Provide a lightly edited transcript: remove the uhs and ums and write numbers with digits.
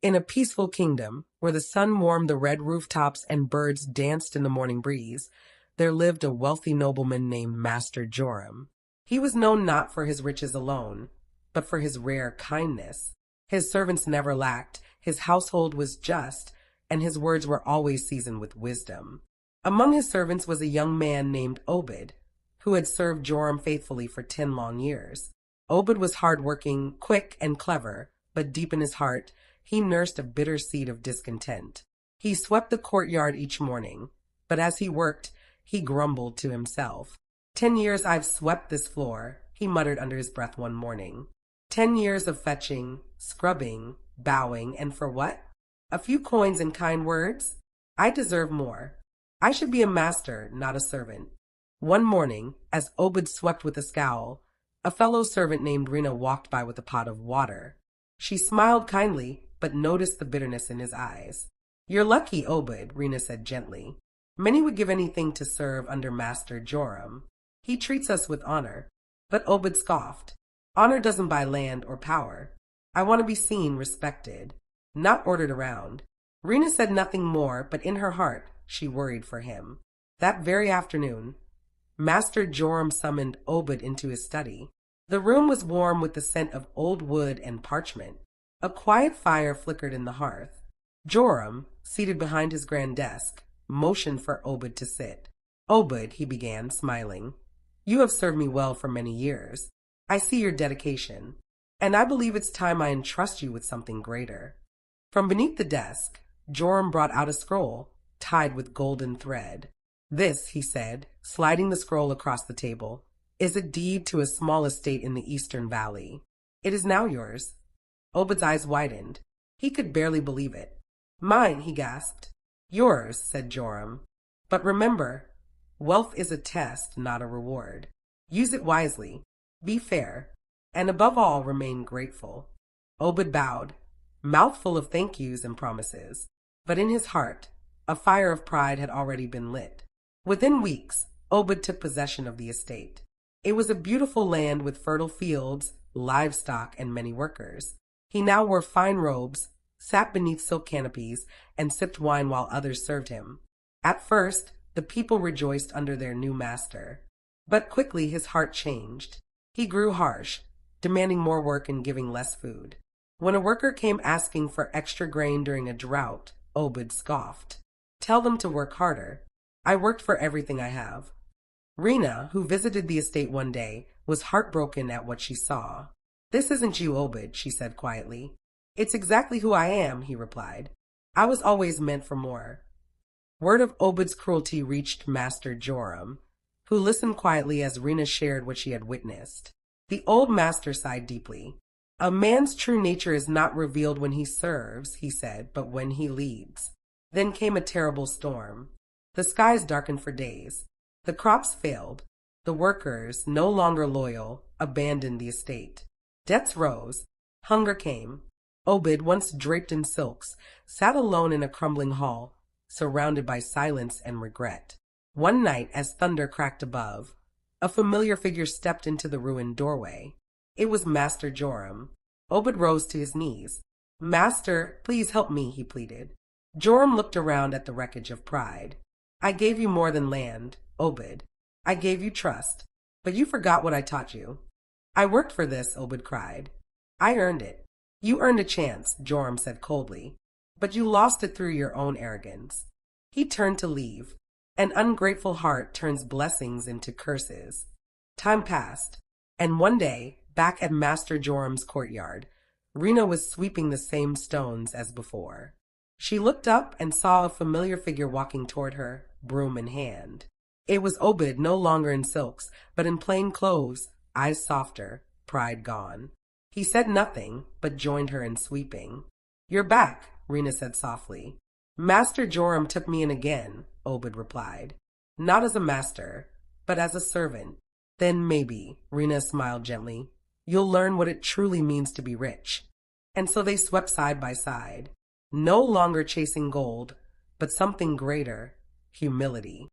In a peaceful kingdom, where the sun warmed the red rooftops and birds danced in the morning breeze, there lived a wealthy nobleman named Master Joram. He was known not for his riches alone, but for his rare kindness. His servants never lacked, his household was just, and his words were always seasoned with wisdom. Among his servants was a young man named Obed, who had served Joram faithfully for 10 long years. Obed was hard-working, quick, and clever, but deep in his heart, he nursed a bitter seed of discontent. He swept the courtyard each morning, but as he worked, he grumbled to himself. 10 years I've swept this floor, he muttered under his breath one morning. 10 years of fetching, scrubbing, bowing, and for what? A few coins and kind words? I deserve more. I should be a master, not a servant. One morning, as Obed swept with a scowl, a fellow servant named Rena walked by with a pot of water. She smiled kindly, but noticed the bitterness in his eyes. You're lucky, Obed, Rena said gently. Many would give anything to serve under Master Joram. He treats us with honor. But Obed scoffed. Honor doesn't buy land or power. I want to be seen, respected, not ordered around. Rena said nothing more, but in her heart, she worried for him. That very afternoon, Master Joram summoned Obed into his study. The room was warm with the scent of old wood and parchment. A quiet fire flickered in the hearth. Joram, seated behind his grand desk, motioned for Obed to sit. Obed, he began, smiling, you have served me well for many years. I see your dedication, and I believe it's time I entrust you with something greater. From beneath the desk, Joram brought out a scroll, tied with golden thread. This, he said, sliding the scroll across the table, is a deed to a small estate in the Eastern Valley. It is now yours. Obed's eyes widened. He could barely believe it. Mine, he gasped. Yours, said Joram. But remember, wealth is a test, not a reward. Use it wisely. Be fair. And above all, remain grateful. Obed bowed, mouth full of thank yous and promises. But in his heart, a fire of pride had already been lit. Within weeks, Obed took possession of the estate. It was a beautiful land with fertile fields, livestock, and many workers. He now wore fine robes, sat beneath silk canopies, and sipped wine while others served him. At first, the people rejoiced under their new master. But quickly his heart changed. He grew harsh, demanding more work and giving less food. When a worker came asking for extra grain during a drought, Obed scoffed. Tell them to work harder. I worked for everything I have. Rena, who visited the estate one day, was heartbroken at what she saw. This isn't you, Obed, she said quietly. It's exactly who I am, he replied. I was always meant for more. Word of Obed's cruelty reached Master Joram, who listened quietly as Rena shared what she had witnessed. The old master sighed deeply. A man's true nature is not revealed when he serves, he said, but when he leads. Then came a terrible storm. The skies darkened for days. The crops failed. The workers, no longer loyal, abandoned the estate. Debts rose. Hunger came. Obed, once draped in silks, sat alone in a crumbling hall, surrounded by silence and regret. One night, as thunder cracked above, a familiar figure stepped into the ruined doorway. It was Master Joram. Obed rose to his knees. Master, please help me, he pleaded. Joram looked around at the wreckage of pride. I gave you more than land, Obed. I gave you trust, but you forgot what I taught you. I worked for this, Obed cried. I earned it. You earned a chance, Joram said coldly, but you lost it through your own arrogance. He turned to leave. An ungrateful heart turns blessings into curses. Time passed, and one day, back at Master Joram's courtyard, Rena was sweeping the same stones as before. She looked up and saw a familiar figure walking toward her, broom in hand. It was Obed, no longer in silks, but in plain clothes, eyes softer, pride gone. He said nothing, but joined her in sweeping. You're back, Rena said softly. Master Joram took me in again, Obed replied. Not as a master, but as a servant. Then maybe, Rena smiled gently, you'll learn what it truly means to be rich. And so they swept side by side, no longer chasing gold, but something greater, humility.